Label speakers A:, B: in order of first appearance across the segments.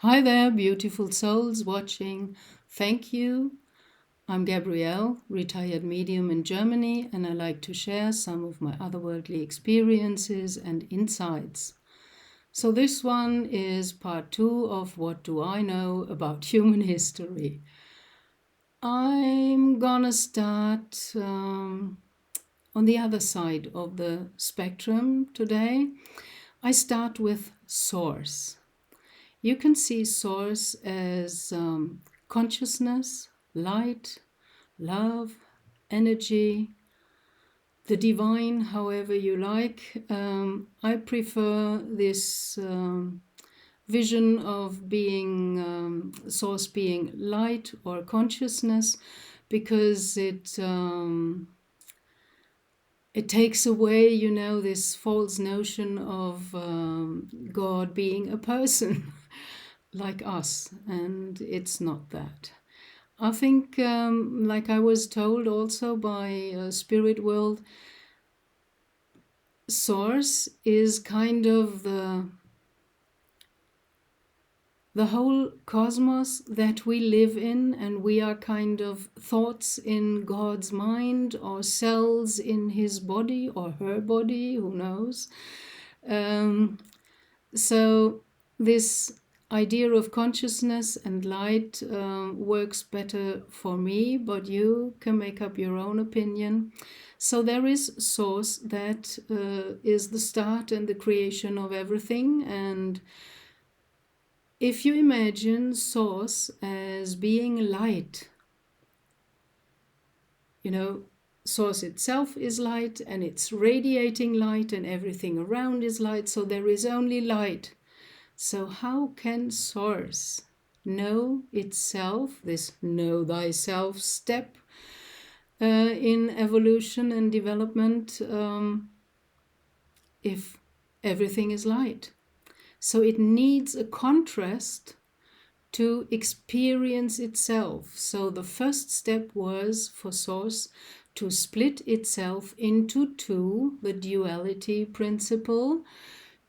A: Hi there, beautiful souls watching. Thank you. I'm Gabrielle, retired medium in Germany, and I like to share some of my otherworldly experiences and insights. So, this one is part 2 of What Do I Know About Human History? I'm gonna start on the other side of the spectrum today. I start with source. You can see source as consciousness, light, love, energy, the divine, however you like. I prefer this vision of being source being light or consciousness because it takes away, this false notion of God being a person like us, and it's not that. I think, like I was told also by Spirit World, Source is kind of the whole cosmos that we live in, and we are kind of thoughts in God's mind or cells in his body or her body, who knows. So this idea of consciousness and light works better for me, but you can make up your own opinion. So there is source that is the start and the creation of everything. And if you imagine source as being light, source itself is light and it's radiating light and everything around is light, so there is only light. So how can source know itself, this know thyself step in evolution and development, if everything is light? So it needs a contrast to experience itself. So the first step was for source to split itself into two, the duality principle,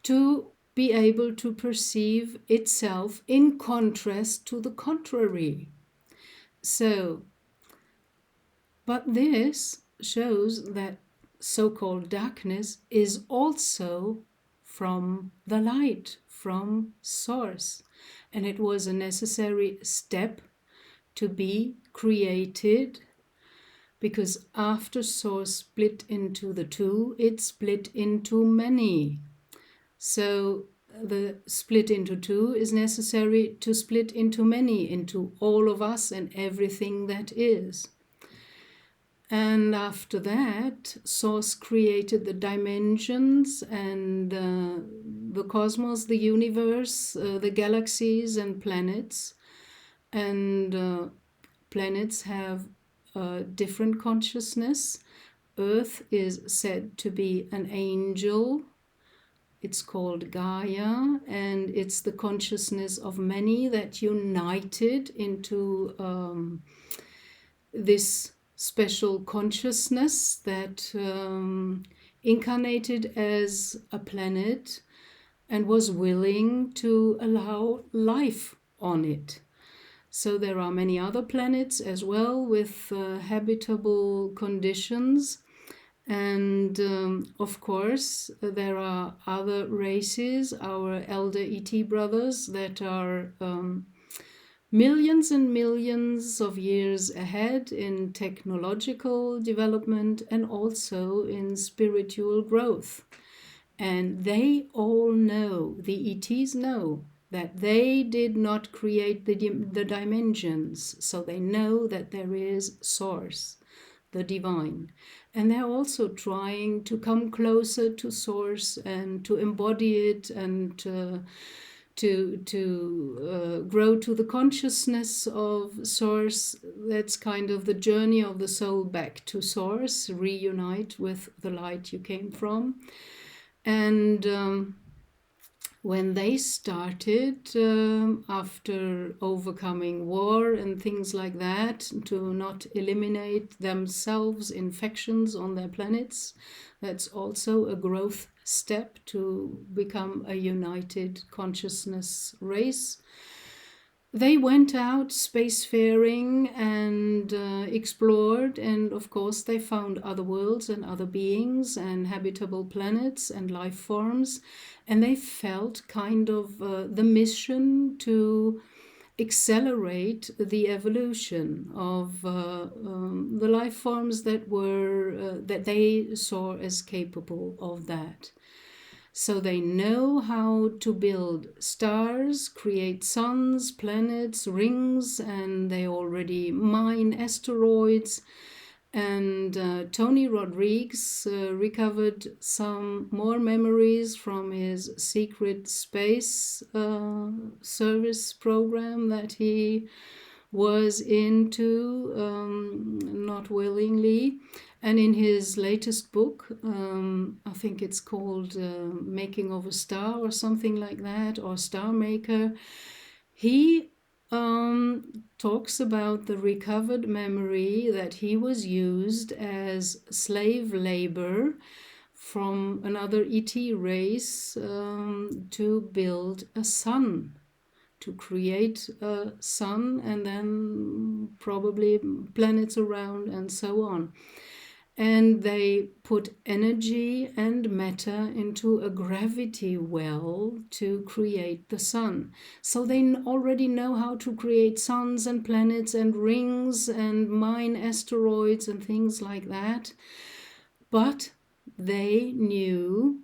A: to be able to perceive itself in contrast to the contrary. So, but this shows that so-called darkness is also from the light, from source. And it was a necessary step to be created, because after source split into the two, it split into many. So the split into two is necessary to split into many, into all of us and everything that is. And after that, Source created the dimensions and the cosmos, the universe, the galaxies and planets. And planets have a different consciousness. Earth is said to be an angel. It's called Gaia, and it's the consciousness of many that united into this special consciousness that incarnated as a planet and was willing to allow life on it. So there are many other planets as well with habitable conditions. And of course, there are other races, our elder ET brothers, that are millions and millions of years ahead in technological development and also in spiritual growth. And they all know, the ETs know, that they did not create the dimensions, so they know that there is source, the divine. And they're also trying to come closer to source and to embody it and to grow to the consciousness of source. That's kind of the journey of the soul back to source, reunite with the light you came from. And when they started, after overcoming war and things like that, to not eliminate themselves infections on their planets, that's also a growth step to become a united consciousness race. they went out spacefaring and explored, and of course they found other worlds and other beings and habitable planets and life forms, and they felt kind of the mission to accelerate the evolution of the life forms that were that they saw as capable of that. So they know how to build stars, create suns, planets, rings, and they already mine asteroids. And Tony Rodriguez recovered some more memories from his secret space service program that he was into, not willingly. And in his latest book, I think it's called Making of a Star or something like that, or Star Maker, he talks about the recovered memory that he was used as slave labor from another ET race to build a sun, to create a sun and then probably planets around and so on. And they put energy and matter into a gravity well to create the sun. So they already know how to create suns and planets and rings and mine asteroids and things like that. But they knew,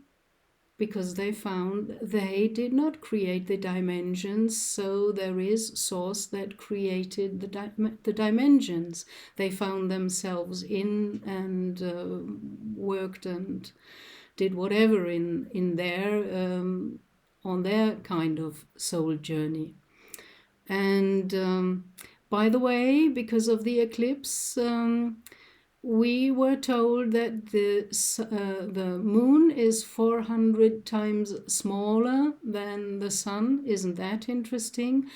A: because they found they did not create the dimensions, so there is source that created the dimensions they found themselves in, and worked and did whatever in their on their kind of soul journey. And by the way, because of the eclipse, we were told that the moon is 400 times smaller than the sun. Isn't that interesting?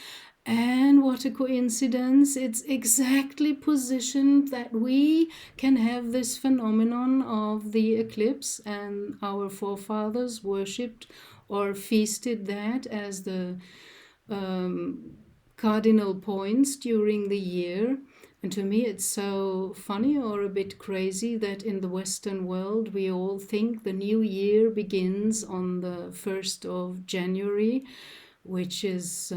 A: And what a coincidence. It's exactly positioned that we can have this phenomenon of the eclipse, and our forefathers worshipped or feasted that as the cardinal points during the year. And to me, it's so funny or a bit crazy that in the Western world, we all think the new year begins on the 1st of January, which is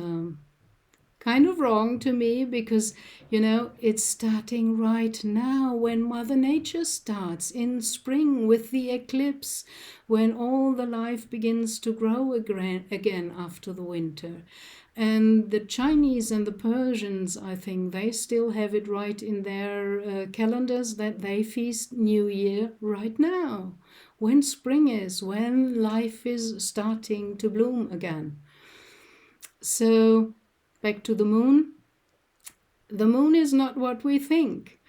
A: kind of wrong to me, because, you know, it's starting right now when Mother Nature starts in spring with the eclipse, when all the life begins to grow again after the winter. And the Chinese and the Persians, I think, they still have it right in their calendars that they feast New Year right now, when spring is, when life is starting to bloom again. So, back to the moon. The moon is not what we think.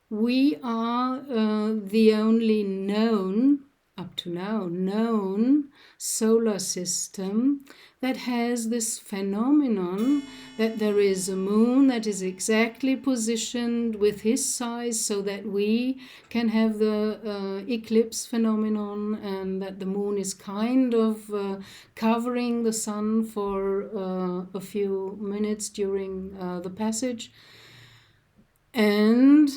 A: We are the only known, up to now, known solar system that has this phenomenon that there is a moon that is exactly positioned with his size so that we can have the eclipse phenomenon, and that the moon is kind of covering the sun for a few minutes during the passage. And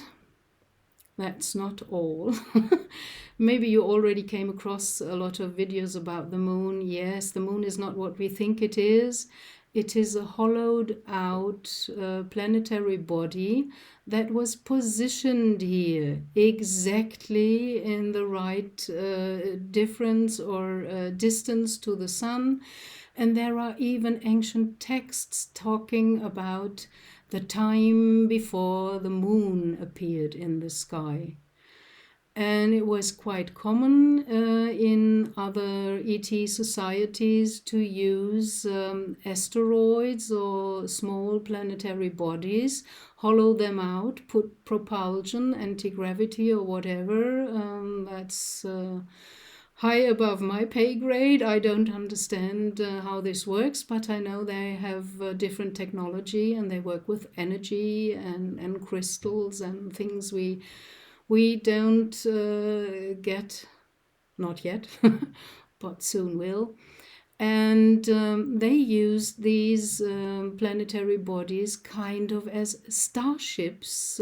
A: that's not all. Maybe you already came across a lot of videos about the moon. Yes, the moon is not what we think it is. It is a hollowed out planetary body that was positioned here exactly in the right difference or distance to the sun. And there are even ancient texts talking about the time before the moon appeared in the sky. And it was quite common in other ET societies to use asteroids or small planetary bodies, hollow them out, put propulsion, anti-gravity or whatever. That's high above my pay grade. I don't understand how this works, but I know they have different technology, and they work with energy and crystals and things we don't get, not yet, but soon will. And they used these planetary bodies kind of as starships,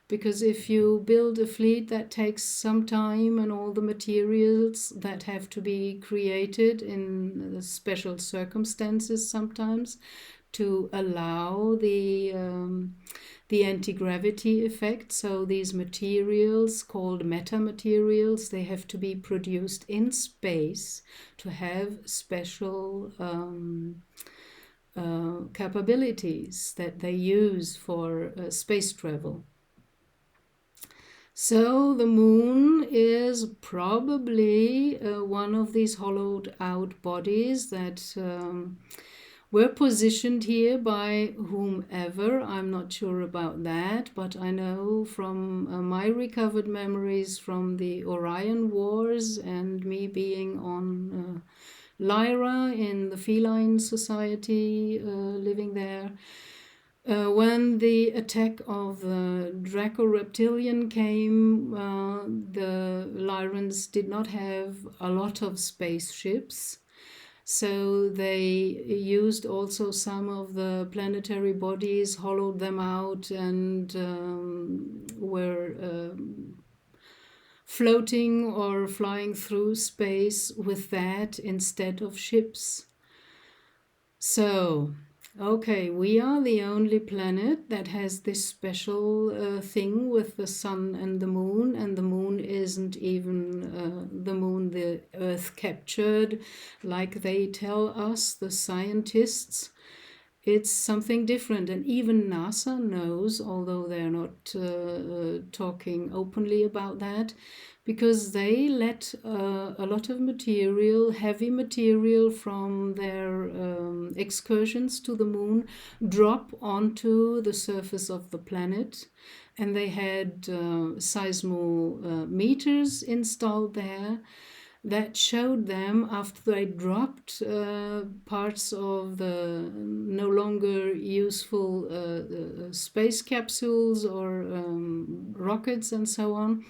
A: because if you build a fleet, that takes some time, and all the materials that have to be created in special circumstances sometimes to allow the anti-gravity effect. So these materials called metamaterials, they have to be produced in space to have special capabilities that they use for space travel. So the moon is probably one of these hollowed out bodies that were positioned here by whomever. I'm not sure about that, but I know from my recovered memories from the Orion Wars and me being on Lyra in the Feline Society, living there. When the attack of the Draco-Reptilian came, the Lyrans did not have a lot of spaceships. So they used also some of the planetary bodies, hollowed them out, and were floating or flying through space with that instead of ships. So, okay, we are the only planet that has this special thing with the sun and the moon isn't even the moon the Earth captured, like they tell us, the scientists. It's something different, and even NASA knows, although they're not talking openly about that, because they let a lot of material, heavy material from their excursions to the moon drop onto the surface of the planet. And they had seismometers installed there that showed them, after they dropped parts of the no longer useful space capsules or rockets and so on.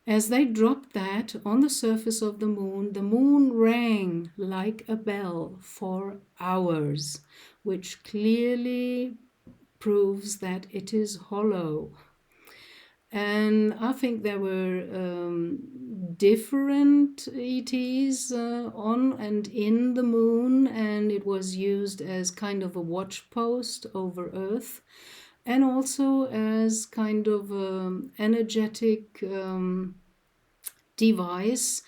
A: As they dropped that on the surface of the moon rang like a bell for hours, which clearly proves that it is hollow. And I think there were different ETs on and in the moon, and it was used as kind of a watch post over Earth, and also as kind of an energetic device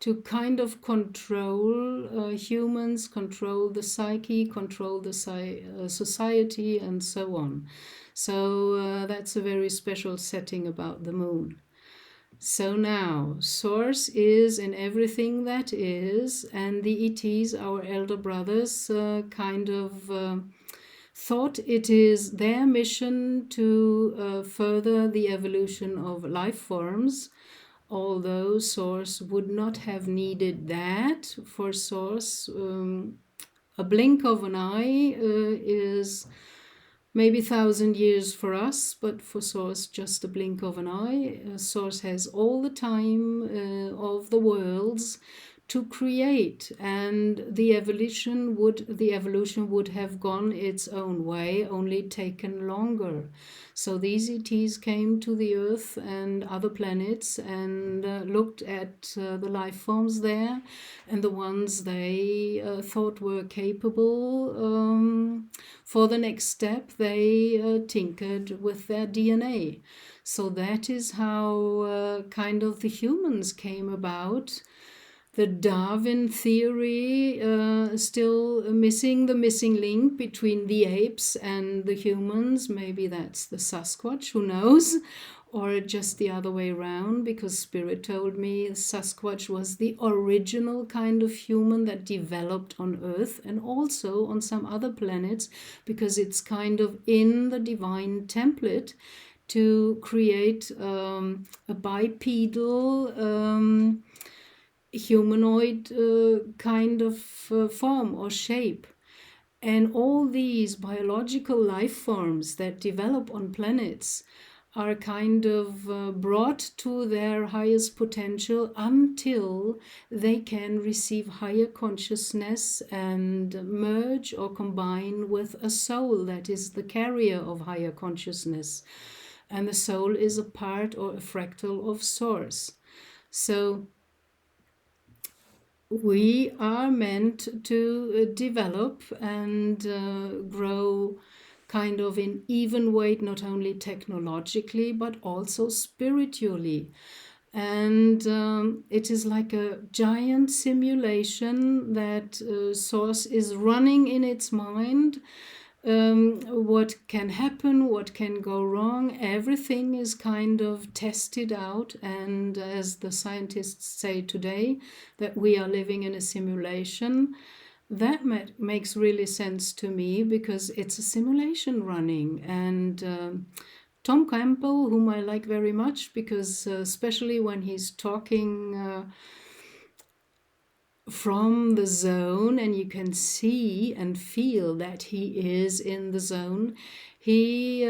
A: to kind of control humans, control the psyche, control the society, and so on. So that's a very special setting about the moon. So now, Source is in everything that is, and the ETs, our elder brothers, kind of thought it is their mission to further the evolution of life forms, although Source would not have needed that. For Source, a blink of an eye is maybe 1,000 years for us, but for Source, just a blink of an eye. Source has all the time of the worlds to create, and the evolution would have gone its own way, only taken longer. So these ETs came to the Earth and other planets and looked at the life forms there, and the ones they thought were capable for the next step, they tinkered with their DNA. So that is how kind of the humans came about. The Darwin theory still missing the missing link between the apes and the humans. Maybe that's the Sasquatch, who knows? Or just the other way around, because Spirit told me Sasquatch was the original kind of human that developed on Earth and also on some other planets, because it's kind of in the divine template to create a bipedal humanoid kind of form or shape. And all these biological life forms that develop on planets are kind of brought to their highest potential until they can receive higher consciousness and merge or combine with a soul that is the carrier of higher consciousness. And the soul is a part or a fractal of source. So we are meant to develop and grow kind of in even weight, not only technologically, but also spiritually. And it is like a giant simulation that Source is running in its mind. What can happen, what can go wrong, everything is kind of tested out. And as the scientists say today, that we are living in a simulation. That makes really sense to me because it's a simulation running. And Tom Campbell, whom I like very much, because especially when he's talking from the zone and you can see and feel that he is in the zone, he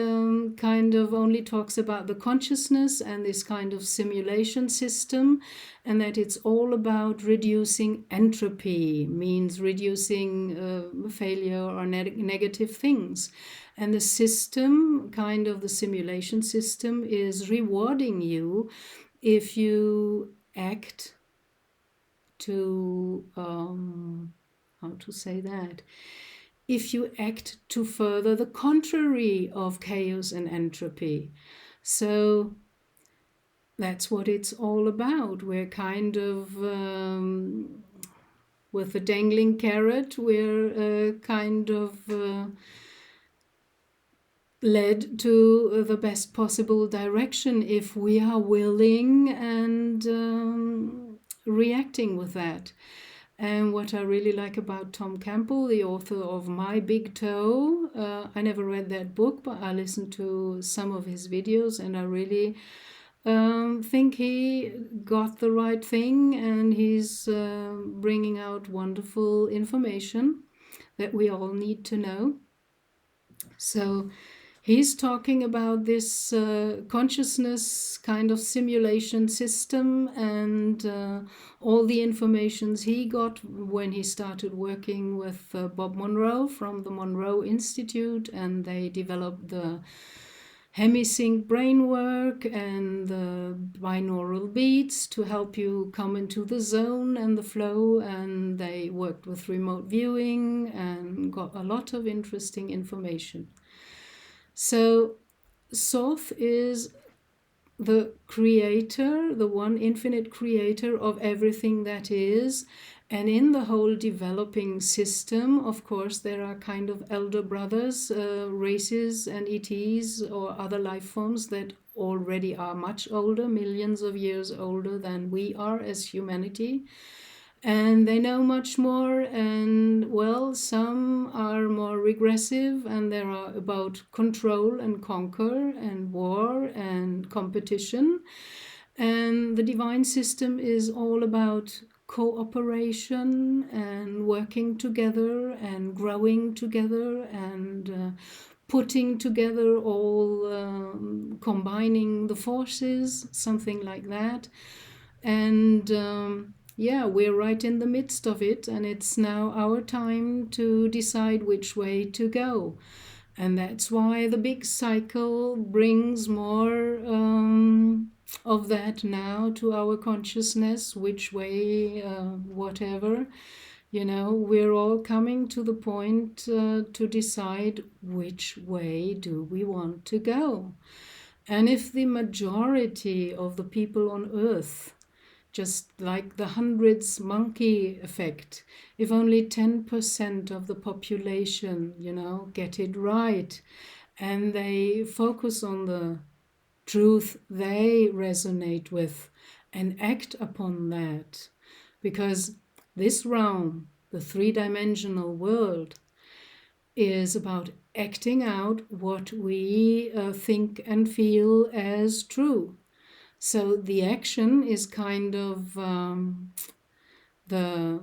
A: kind of only talks about the consciousness and this kind of simulation system, and that it's all about reducing entropy, means reducing failure or negative things. And the system, kind of the simulation system, is rewarding you if you act to, how to say that? If you act to further the contrary of chaos and entropy. So that's what it's all about. We're kind of, with the dangling carrot, we're kind of led to the best possible direction if we are willing and reacting with that. And what I really like about Tom Campbell, the author of My Big Toe, I never read that book, but I listened to some of his videos, and I really think he got the right thing, and he's bringing out wonderful information that we all need to know. So he's talking about this consciousness kind of simulation system, and all the informations he got when he started working with Bob Monroe from the Monroe Institute, and they developed the hemisync brain work and the binaural beats to help you come into the zone and the flow, and they worked with remote viewing and got a lot of interesting information. So Soth is the creator, the one infinite creator of everything that is. And in the whole developing system, of course, there are kind of elder brothers, races and ETs or other life forms that already are much older, millions of years older than we are as humanity. And they know much more, and well, some are more regressive, and they are about control and conquer and war and competition. And the divine system is all about cooperation and working together and growing together and putting together all, combining the forces, something like that. And yeah, we're right in the midst of it, and it's now our time to decide which way to go. And that's why the big cycle brings more of that now to our consciousness, which way, whatever. You know, we're all coming to the point to decide which way do we want to go. And if the majority of the people on Earth, just like the hundreds monkey effect, if only 10% of the population, you know, get it right, and they focus on the truth they resonate with and act upon that, because this realm, the three-dimensional world, is about acting out what we think and feel as true. So the action is kind of the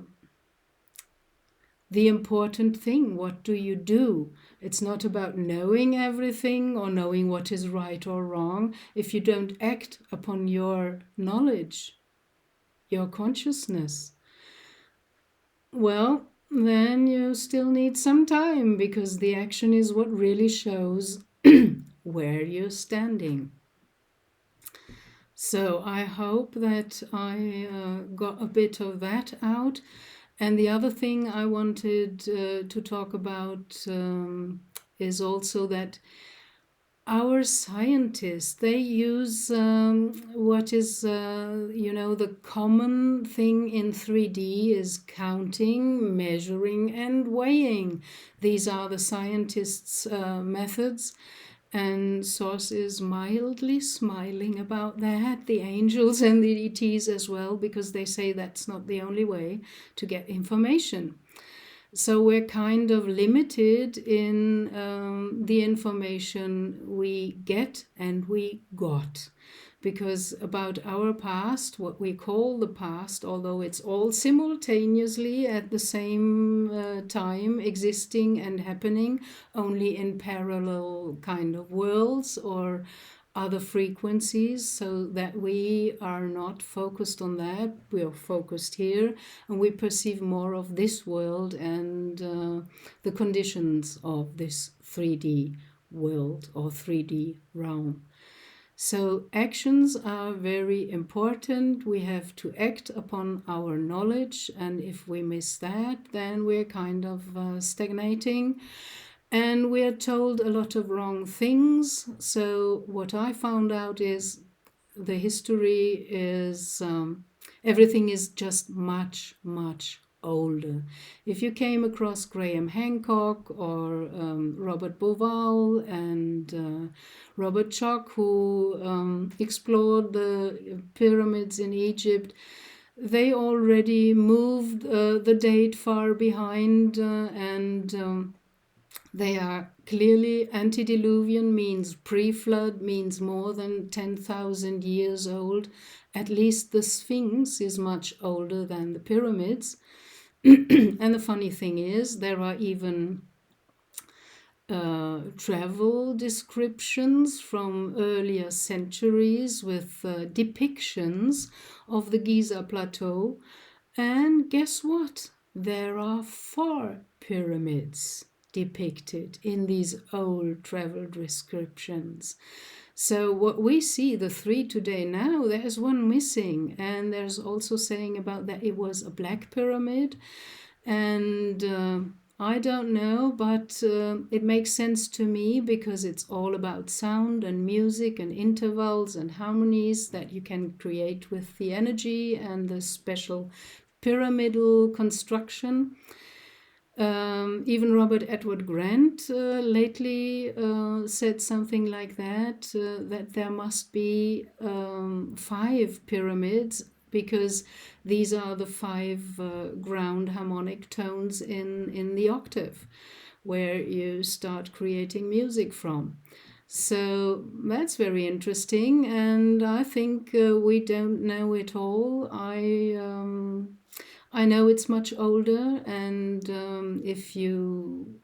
A: the important thing. What do you do? It's not about knowing everything or knowing what is right or wrong if you don't act upon your knowledge, your consciousness. Well, then you still need some time, because the action is what really shows where you're standing. So I hope that I got a bit of that out. And the other thing I wanted to talk about is also that our scientists, they use what is the common thing in 3D is counting, measuring, and weighing. These are the scientists' methods, and Source is mildly smiling about that, the angels and the ETs as well, because they say that's not the only way to get information. So we're kind of limited in the information we get and we got. Because about our past, what we call the past, although it's all simultaneously at the same time existing and happening, only in parallel kind of worlds or other frequencies, so that we are not focused on that. We are focused here, and we perceive more of this world and the conditions of this 3D world or 3D realm. So actions are very important. We have to act upon our knowledge, and if we miss that, then we're kind of stagnating. And we are told a lot of wrong things. So what I found out is the history is everything is just much, much older. If you came across Graham Hancock or Robert Bauval and Robert Schoch, who explored the pyramids in Egypt, they already moved the date far behind, and they are clearly antediluvian, means pre-flood, means more than 10,000 years old. At least the Sphinx is much older than the pyramids. And the funny thing is, there are even travel descriptions from earlier centuries with depictions of the Giza Plateau. And guess what? There are 4 pyramids depicted in these old travel descriptions. So what we see, the 3 today now, there's one missing. And there's also saying about that it was a black pyramid. And I don't know, but it makes sense to me, because it's all about sound and music and intervals and harmonies that you can create with the energy and the special pyramidal construction. Even Robert Edward Grant lately said something like that, that there must be 5 pyramids, because these are the 5 ground harmonic tones in the octave where you start creating music from. So that's very interesting, and I think we don't know it all. I know it's much older, and if you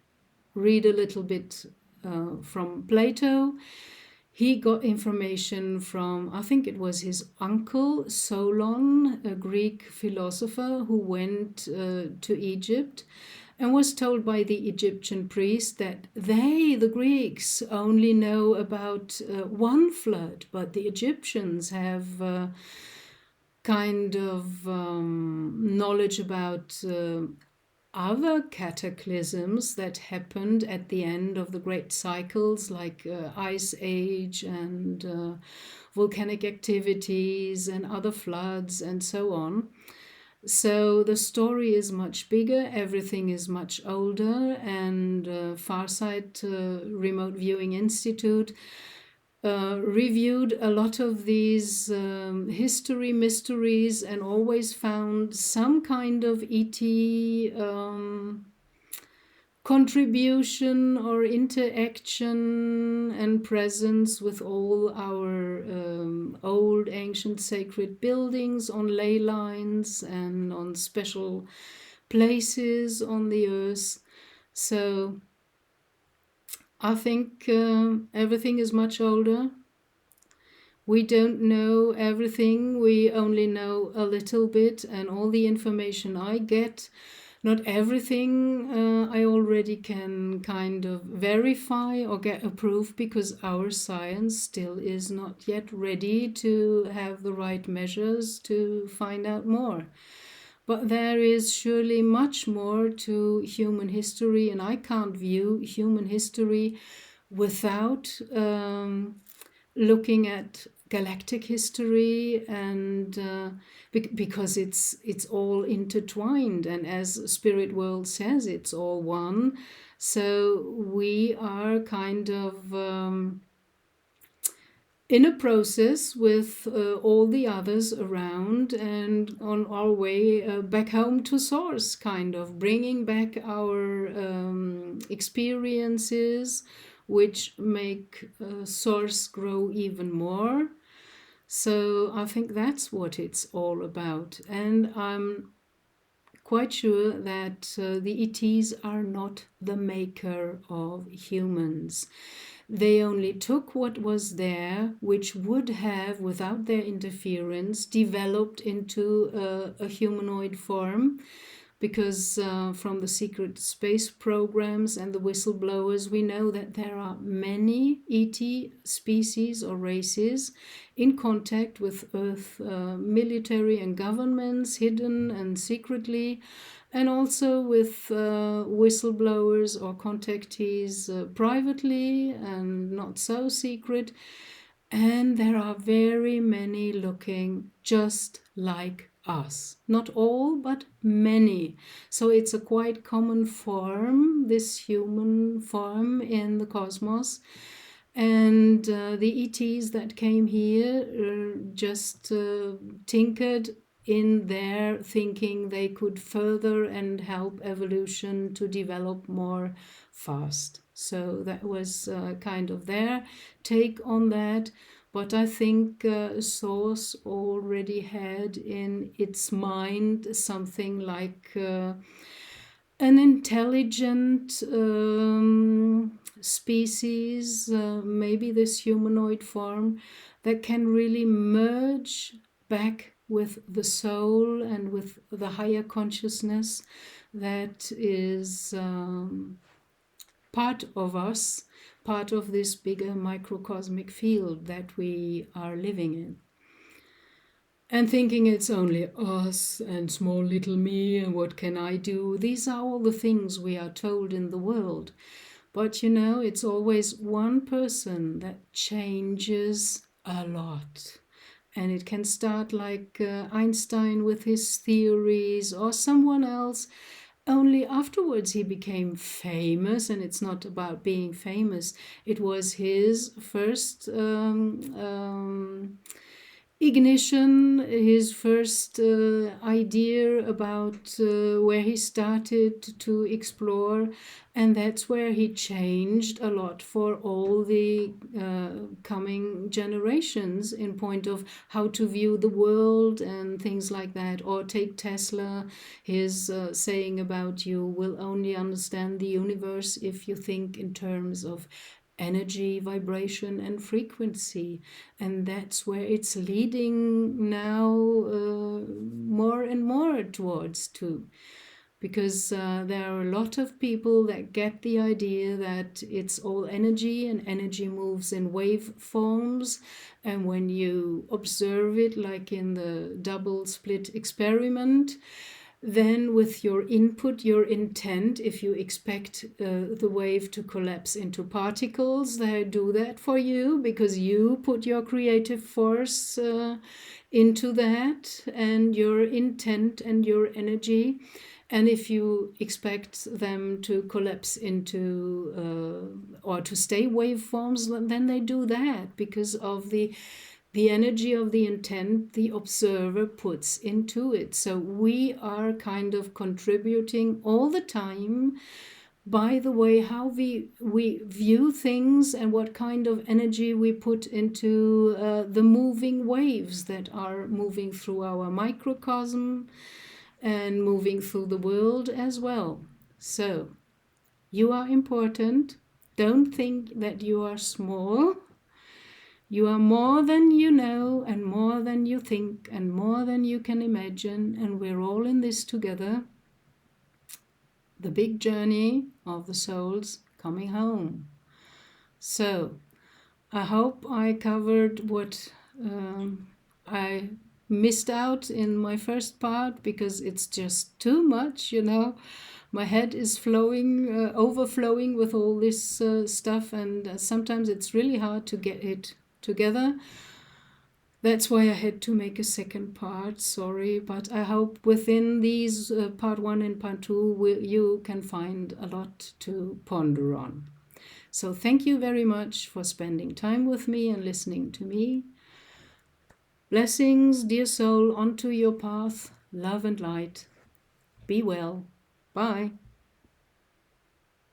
A: read a little bit from Plato, he got information from, I think it was his uncle Solon, a Greek philosopher who went to Egypt and was told by the Egyptian priest that they, the Greeks, only know about one flood, but the Egyptians have kind of knowledge about other cataclysms that happened at the end of the great cycles, like ice age and volcanic activities and other floods and so on. So the story is much bigger, everything is much older, and Farsight Remote Viewing Institute reviewed a lot of these history mysteries and always found some kind of ET contribution or interaction and presence with all our old ancient sacred buildings on ley lines and on special places on the earth. So I think everything is much older. We don't know everything, we only know a little bit, and all the information I get, not everything I already can kind of verify or get approved, because our science still is not yet ready to have the right measures to find out more. But there is surely much more to human history, and I can't view human history without looking at galactic history, and because it's all intertwined, and as Spirit World says, it's all one. So we are kind of in a process with all the others around, and on our way back home to source, kind of bringing back our experiences which make source grow even more. So I think that's what it's all about, and I'm quite sure that the ETs are not the maker of humans. They only took what was there, which would have, without their interference, developed into a humanoid form, because from the secret space programs and the whistleblowers, we know that there are many ET species or races in contact with Earth military and governments, hidden and secretly, and also with whistleblowers or contactees privately and not so secret. And there are very many looking just like us. Not all, but many. So it's a quite common form, this human form in the cosmos. And the ETs that came here just tinkered in their thinking they could further and help evolution to develop more fast. So that was kind of their take on that. But I think Source already had in its mind something like an intelligent species, maybe this humanoid form, that can really merge back with the soul and with the higher consciousness that is part of us, part of this bigger microcosmic field that we are living in. And thinking it's only us and small little me and what can I do. These are all the things we are told in the world. But you know, it's always one person that changes a lot. And it can start like Einstein with his theories, or someone else. Only afterwards he became famous, and it's not about being famous. It was his first ignition, his first idea about where he started to explore, and that's where he changed a lot for all the coming generations in point of how to view the world and things like that. Or take Tesla, his saying about you will only understand the universe if you think in terms of energy, vibration, and frequency. And that's where it's leading now more and more towards too. Because there are a lot of people that get the idea that it's all energy, and energy moves in wave forms. And when you observe it, like in the double split experiment, then with your input, your intent, if you expect the wave to collapse into particles, they do that for you because you put your creative force into that, and your intent and your energy. And if you expect them to collapse into or to stay waveforms, then they do that because of the energy of the intent the observer puts into it. So we are kind of contributing all the time by the way how we view things and what kind of energy we put into the moving waves that are moving through our microcosm. and moving through the world as well. So, you are important. Don't think that you are small. You are more than you know, and more than you think, and more than you can imagine, and we're all in this together. The big journey of the souls coming home. So, I hope I covered what I missed out in my first part, because it's just too much, you know. My head is overflowing with all this stuff, and sometimes it's really hard to get it together. That's why I had to make a second part, sorry, but I hope within these part 1 and part 2 you can find a lot to ponder on. So thank you very much for spending time with me and listening to me. Blessings, dear soul, onto your path, love and light. Be well. Bye.